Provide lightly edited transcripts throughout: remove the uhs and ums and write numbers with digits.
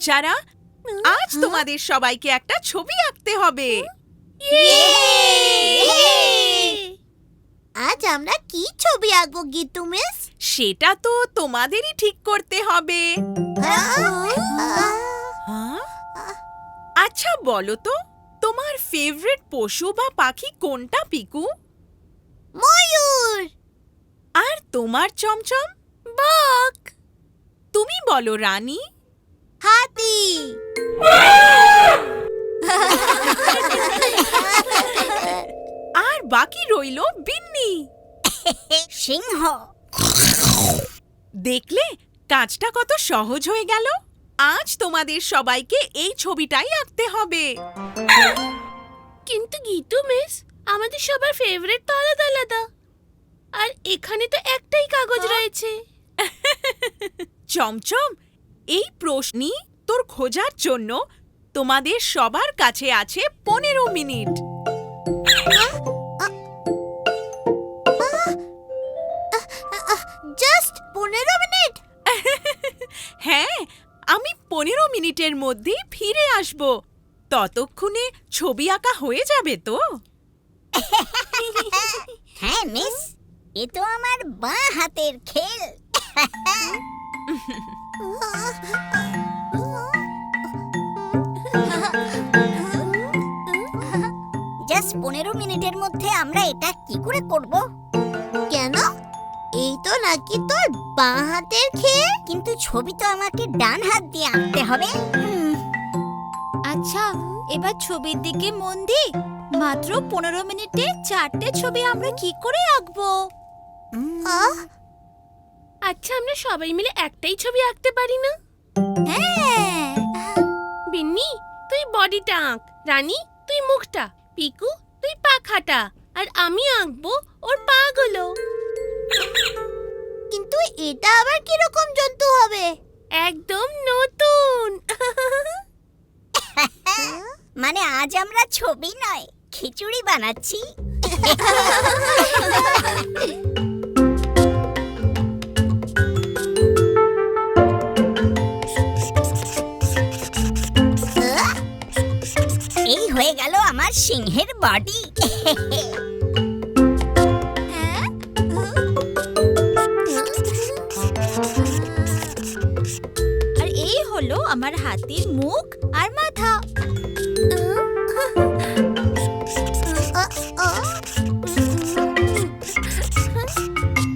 বাচ্চারা, আজ তোমাদের সবাইকে একটা ছবি আঁকতে হবে। আজ আমরা কি ছবি আঁকবো গীতু মিস? সেটা তো তোমাদেরই ঠিক করতে হবে। আচ্ছা বলো তো, তোমার ফেভারিট পশু বা পাখি কোনটা পিকু? ময়ূর। আর তোমার চমচম? বক। তুমি বলো রানী। হাতি। আর বাকি রইল বিন্নি। সিংহ। দেখলে কাজটা কত সহজ হয়ে গেল। আজ তোমাদের সবাইকে এই ছবিটাই আঁকতে হবে। কিন্তু গীতু মিস, আমাদের সবার ফেভারিট তো আলাদা আলাদা, আর এখানে তো একটাই কাগজ রয়েছে। চমচম, এই প্রশ্নই তোর খোঁজার জন্য তোমাদের সবার কাছে আছে 15 মিনিট। Just 15 minute? হ্যাঁ, আমি 15 মিনিটের মধ্যেই ফিরে আসব। ততক্ষণে ছবি আঁকা হয়ে যাবে তো? হ্যাঁ মিস, এ তো আমার বাঁ হাতের খেল। জাস্ট 15 মিনিটের মধ্যে আমরা এটা কি করে করব? কেন? এই তো নাকি তোর বাঁ হাতের খেল। কিন্তু ছবি তো আমাকে ডান হাত দিয়ে আঁকতে হবে। আচ্ছা, এবার ছবির দিকে মন দি। মাত্র 15 মিনিটে 4টে ছবি আমরা কি করে আঁকবো? আচ্ছা, আমরা সবাই মিলে একটাই ছবি আঁকতে পারি না? হ্যাঁ। বিন্নি, তুই বডিটা আঁক, রানী তুই মুখটা, পিকু তুই পাখাটা, আর আমি আঁকবো ওর পাগুলো। কিন্তু এটা আবার কিরকম জন্তু হবে? একদম নতুন। মানে আজ আমরা ছবি নয়, খিচুড়ি বানাচ্ছি। এই হয়ে গেল আমার সিংহের বডি। আর এই হলো আমার হাতির মুখ আর মাথা।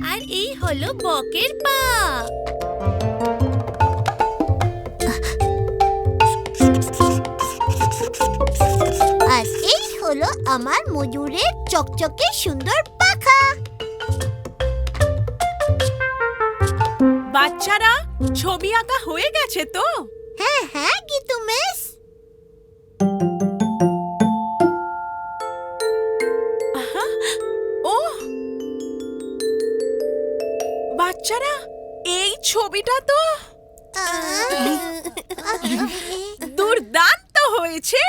আর এই হলো বকের পা। আর এই হলো আমার ময়ূরের চকচকে সুন্দর পাখা। বাচ্চারা, ছবি আঁকা হয়ে গেছে তো? হ্যাঁ হ্যাঁ গীতু মিস। ও বাচ্চারা, এই ছবিটা তো দুর্দান্ত হয়েছে।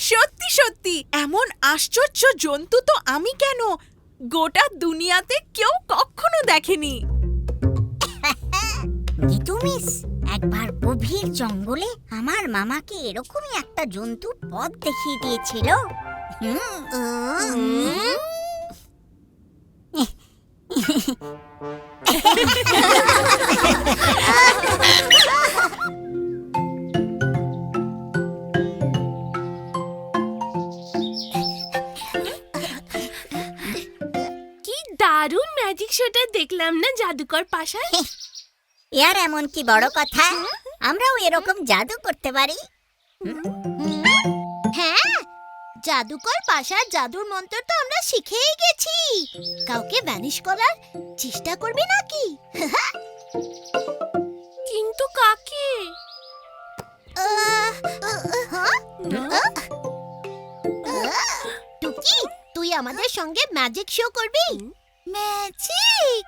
সত্যি সত্যি এমন আশ্চর্য জন্তু তো আমি কেন, গোটা দুনিয়াতে কেউ কখনো দেখেনি। গীতু মিস, একবার গভীর জঙ্গলে আমার মামাকে এরকমই একটা জন্তু পথ দেখিয়ে দিয়েছিল। কি দারুণ ম্যাজিক শোটা দেখলাম না জাদুকর পাশায়। ইয়ার এমন কি বড় কথা, আমরাও এরকম জাদু করতে পারি। হ্যাঁ, জাদুকর পাশার জাদুর মন্ত্র তো আমরা শিখেই গেছি। কাউকে ভ্যানিশ করার চেষ্টা করবি নাকি? কিন্তু কাকে? টুকি, তুই আমাদের সঙ্গে ম্যাজিক শো করবি? ম্যাজিক?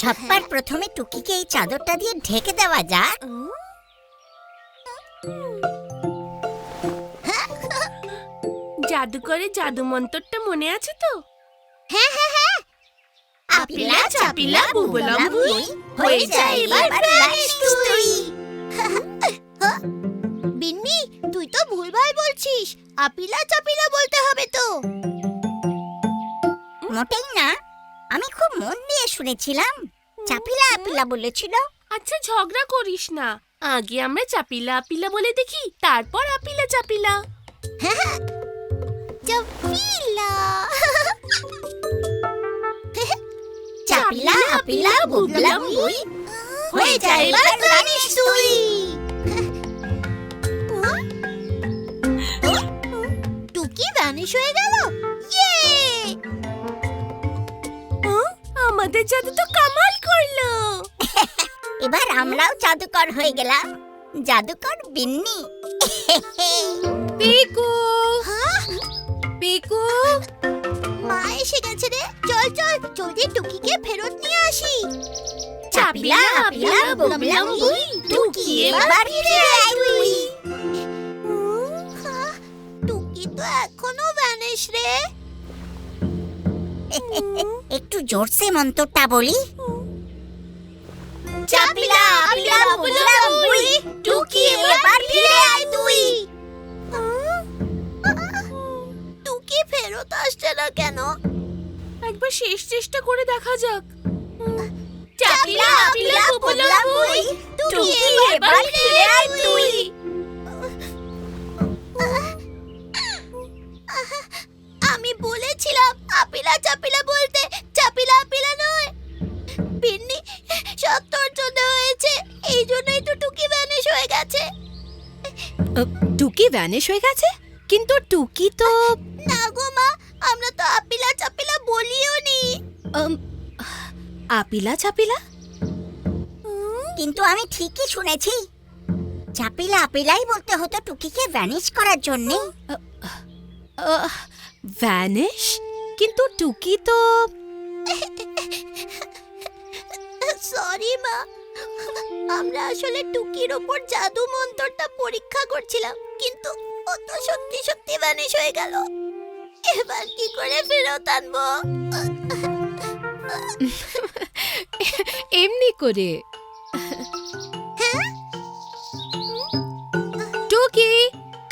সবার প্রথমে টুকিকে এই চাদরটা দিয়ে ঢেকে দেওয়া যাক। জাদুকরের জাদু মন্ত্রটা মনে আছে তো? আপিলা চাপিলা বুবুলাম বুই হয়ে যায় এবার ভ্যানিশ তুই। বিন্নি, তুই তো ভুলভাল বলছিস, আপিলা চাপিলা বলতে হবে তো। মোটেই না, আমি খুব মন দিয়ে শুনেছিলাম। চাপিলা আপিলা বলেছিল। আচ্ছা ঝগড়া করিস না, আগে আমরা চাপিলা আপিলা বলে দেখি, তারপর আপিলা চাপিলা। চাপিলা চাপিলা আপিলা বুবলাম বুই হয়ে যায় এবার ভ্যানিশ তুই। টুকি ভ্যানিশ হয়ে গেল। ইয়ে! আমাদের জাদু তো কামাল করলো। এবার আমরাও জাদুকর হয়ে গেলাম, জাদুকর বিন্নি। পিকু পিকু, মা এসে গেছে রে, চল চল জলদি টুকিকে ফেরত নিয়ে আসি। চাপিলা আপিলা বুবলাম বুই টুকি এবার ফিরে আয় তুই। টুকি তো এখনো ভ্যানিশ রে। একটু জোরসে মন্ত্রটা বলি। চাপিলা আপিলা বুবলাম বুই টুকি এবার ফিরে আয় তুই। টুকি ফেরত আসছে না কেন? একবার শেষ চেষ্টা করে দেখা যাক। চাপিলা আপিলা বুবলাম বুই টুকি এবার ফিরে আয় তুই। আমি বলেছিলাম আপিলা চাপিলা বলতে, চাপিলা আপিলা নয়। বিন্নি, সব তোর জন্য হয়েছে, এই জন্যই তো টুকি ভ্যানিশ হয়ে গেছে। টুকি ভ্যানিশ হয়ে গেছে? কিন্তু টুকি তো না গো মা, আমরা তো আপিলা চাপিলা বলিও নি। আপিলা চাপিলা? কিন্তু আমি ঠিকই শুনেছি, চাপিলা আপিলাই বলতে হতো টুকিকে ভ্যানিশ করার জন্য। ভ্যানিশ? কিন্তু টুকি তো সরি মা, আমরা আসলে টুকির ওপর জাদু মন্ত্রটা পরীক্ষা করছিলাম, কিন্তু ও তো সত্যি সত্যি ভ্যানিশ হয়ে গেল। এবার কি করে ফেরত আনবো? এমনি করে। টুকি,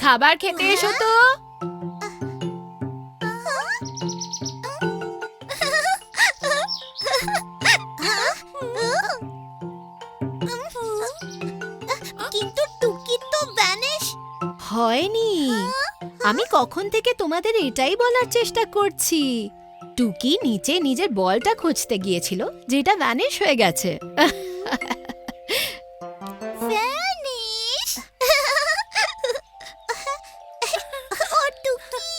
খাবার খেতে এসো তো। কিন্তু টুকি তো ভ্যানিশ হয়নি। আমি কখন থেকে তোমাদের এটাই বলার চেষ্টা করছি। টুকি নিচে নিজের বলটা খুঁজতে গিয়েছিল, যেটা ভ্যানিশ হয়ে গেছে। ভ্যানিশ। ও টুকি।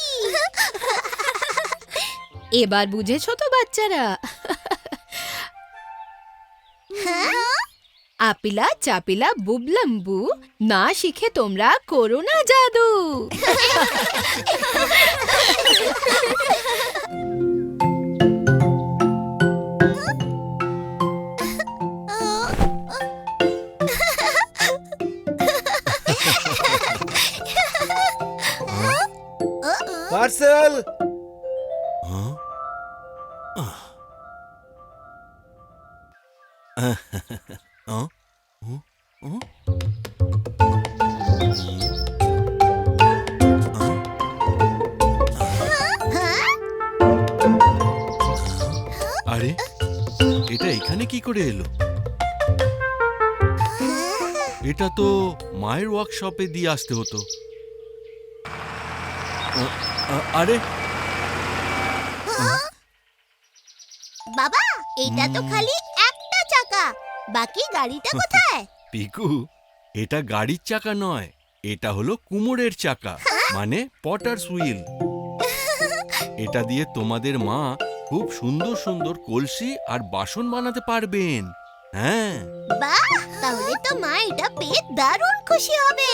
এবার বুঝেছো তো বাচ্চারা? আপিলা চাপিলা বুবলাম্বু না শিখে তোমরা করো না জাদু। পার্সেল। আরে এটা এখানে কি করে এলো? এটা তো মায়ের ওয়ার্কশপে দিয়ে আসতে হতো। আরে বাবা, এটা তো খালি একটা চাকা, বাকি গাড়িটা কোথায়? পিকু, এটা গাড়ির চাকা নয়, এটা হলো কুমোরের চাকা, মানে পটার্স হুইল। এটা দিয়ে তোমাদের মা খুব সুন্দর সুন্দর কলসি আর বাসন বানাতে পারবেন। হ্যাঁ। বাহ, তাহলে তো মা এটা পেয়ে দারুণ খুশি হবে।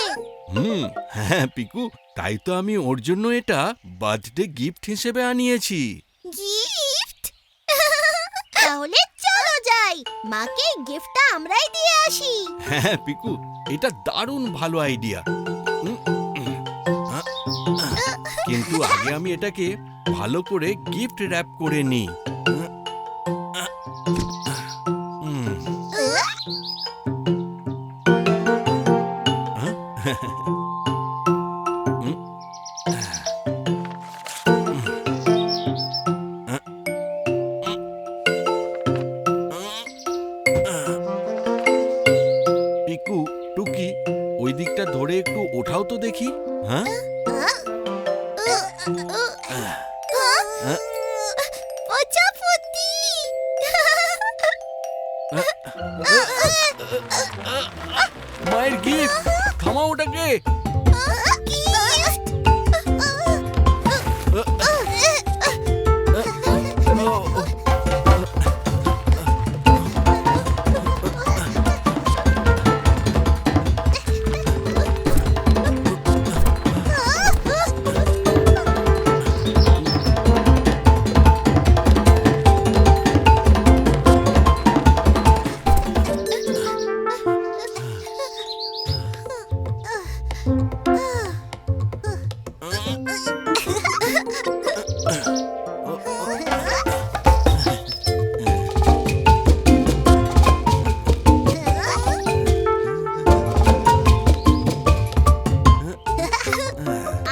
হ্যাঁ পিকু, তাই তো আমি ওর জন্য এটা বার্থডে গিফট হিসেবে আনিয়েছি। গিফট? তাহলে চলো যাই, মাকে গিফটটা আমরাই দিয়ে আসি। হ্যাঁ পিকু, এটা দারুণ ভালো আইডিয়া। কিন্তু আগে আমি এটাকে ভালো করে গিফট র্যাপ করে নিই। তো দেখি। হ্যাঁ, প্রজাপতি। মায়ের গিফট, থামাও ওটাকে।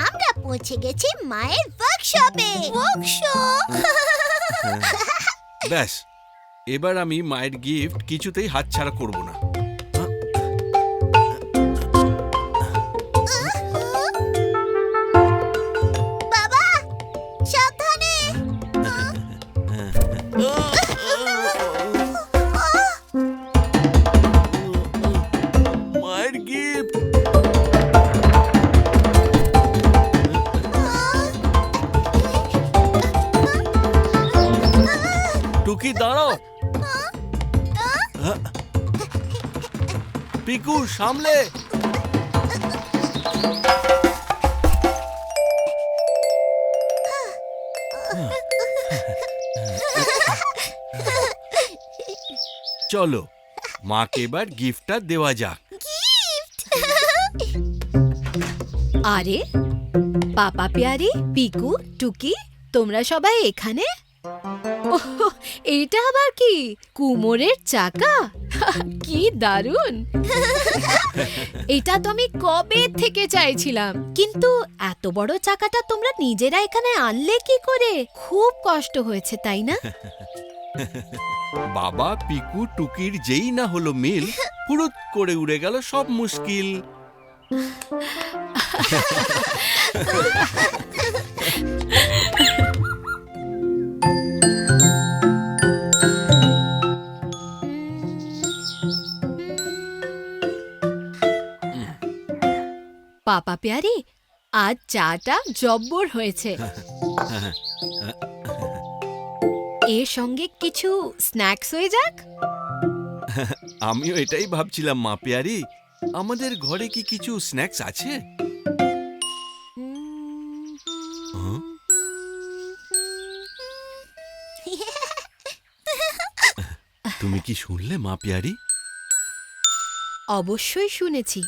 আমরা পৌঁছে গেছি মায়ের ওয়ার্কশপে। ওয়ার্কশপ? ব্যাস, এবার আমি মায়ের গিফট কিছুতেই হাতছাড়া করব না। বাবা, সাবধানে। মায়ের গিফট। টুকি দাঁড়াও। পিকু সামলে। চলো, মাকে এবার গিফটটা দেওয়া যাক। আরে পাপা প্যারি, পিকু, টুকি, তোমরা সবাই এখানে? ওহ, এইটা আবার কি? কুমোরের চাকা? কি দারুণ! এটা তো আমি কবে থেকে চাইছিলাম, কিন্তু এত বড় চাকাটা তোমরা নিজেরা এখানে আনলে কি করে? খুব কষ্ট হয়েছে, তাই না? বাবা পিকু টুকির যেই না হলো মিল, হুড়ুত করে উড়ে গেল সব মুশকিল। পাপা প্যারি, আজ চাটা জব্বর হয়েছে। এর সঙ্গে কিছু স্ন্যাক্স হয়ে যাক। আমিও এটাই ভাবছিলাম মা পেয়ারি, আমাদের ঘরে কি কিছু স্ন্যাক্স আছে? হ্যাঁ? তুমি কি শুনলে মা পেয়ারি? অবশ্যই শুনেছি।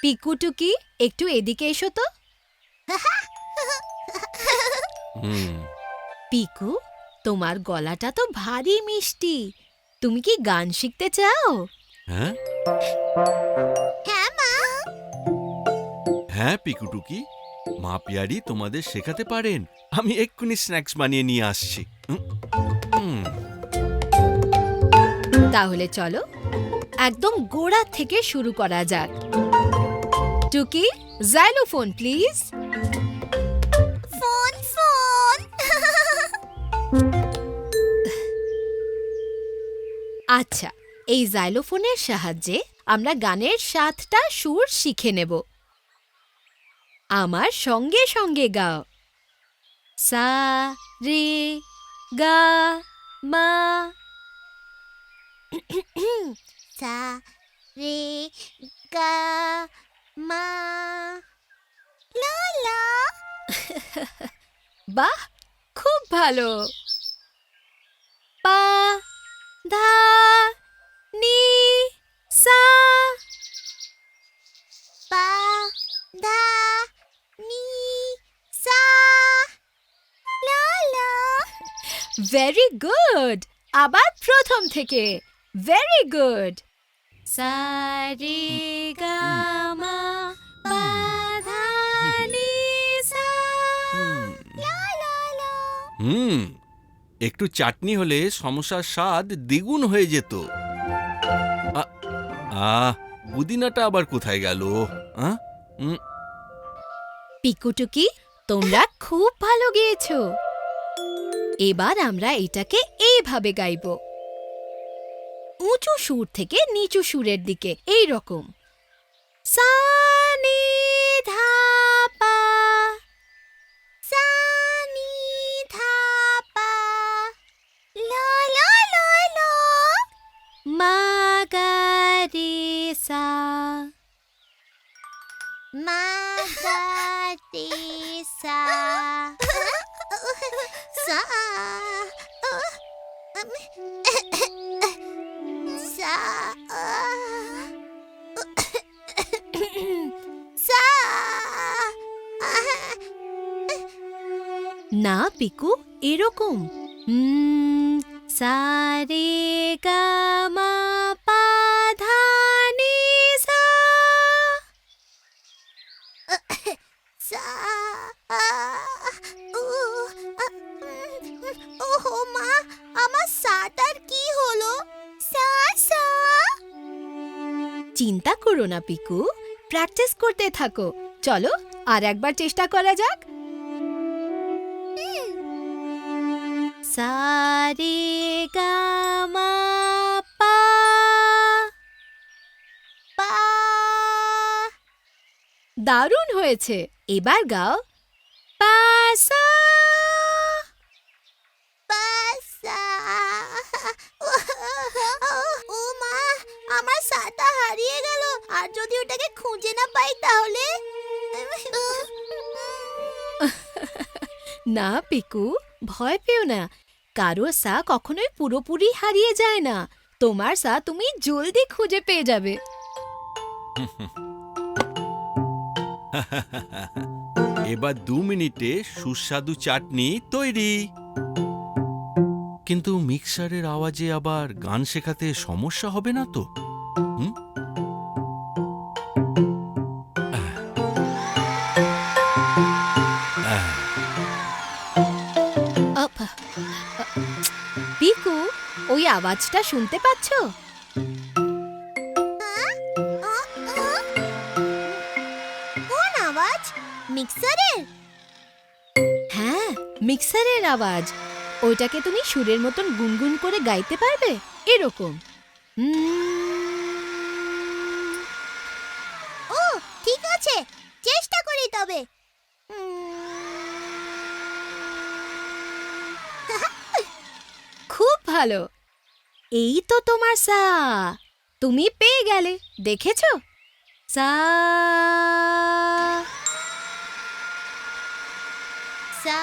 পিকু, টুকি, একটু এদিকে এসো তো। হুম, পিকু, তোমার গলাটা তো ভারী মিষ্টি। তুমি কি গান শিখতে চাও? হ্যাঁ হ্যাঁ মা। হ্যাঁ পিকু টুকি, মা পেয়ারি তোমাদের শেখাতে পারেন। আমি এক্ষুনি স্ন্যাক্স বানিয়ে নিয়ে আসছি। হুম, তাহলে চলো একদম গোড়া থেকে শুরু করা যাক। টুকি, জাইলোফোন প্লিজ। Phone phone. আচ্ছা, এই জাইলোফোনের সাহায্যে আমরা গানের 7টা সুর শিখে নেব। আমার সঙ্গে সঙ্গে গাও। সা রে গা মা। সা রে গা মা লা লা। বাহ, খুব ভালো। পা ধা নি সা। পা ধা নি সা লা লা। Very good. আবার প্রথম থেকে। Very good. সা রে গা মা পা ধা নি সা লা লা লা। হুম, একটু চাটনি হলে সমস্যার স্বাদ দ্বিগুণ হয়ে যেত। পুদিনাটা আবার কোথায় গেল? উম, পিকু টুকি তোমরা খুব ভালো গেয়েছো। এবার আমরা এটাকে এইভাবে গাইবো, উঁচু সুর থেকে নিচু সুরের দিকে, এই রকম। সা নি ধা পা, সা নি ধা পা, লা লা লা লা, মা গা রে সা। মা গা রে সা, সা, সা, সা। না পিকু, এরকম। সা রে গা মা পা ধা নি সা। ওহো মা, আমার সাটার কি হলো? সা সা। চিন্তা করো না পিকু, প্র্যাকটিস করতে থাকো। চলো আর একবার চেষ্টা করা যাক। সা রে গা মা পা পা দারুণ হয়েছে। এবার গাও পা সা। পা সা। ও মা, আমার সাটা হারিয়ে গেল। আর যদি ওটাকে খুঁজে না পাই তাহলে? না পিকু, ভয় পেও না। কারো সা কখনোই পুরোপুরি হারিয়ে যায় না। তোমার সা তুমি জলদি খুঁজে পেয়ে যাবে। এবার 2 মিনিটে সুস্বাদু চাটনি তৈরি। কিন্তু মিক্সারের আওয়াজে আবার গান শেখাতে সমস্যা হবে না তো? হুম? আপ, পিকু, ওই আওয়াজটা শুনতে পাচ্ছ? কোন আওয়াজ? মিক্সারের? হ্যাঁ, মিক্সারের আওয়াজ। ওইটাকে তুমি সুরের মতন গুনগুন করে গাইতে পারবে, এরকম। ও ঠিক আছে, চেষ্টা করি তবে। খুব ভালো। এই তো তোমার সা। তুমি পেয়ে গেলে, দেখেছো? সা সা।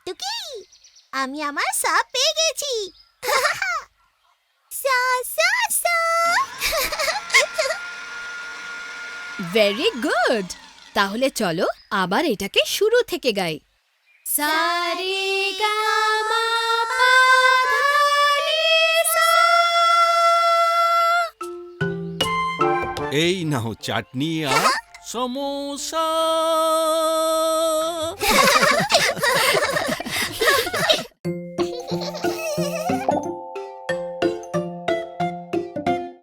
টুকি, আমি আমার সা পেয়ে গেছি। সা সা সা। Very good. তাহলে চলো আবার এটাকে শুরু থেকে গাই। সা রে গা মা পা ধা নি সা। এই নাও চাটনি আর সমোসা।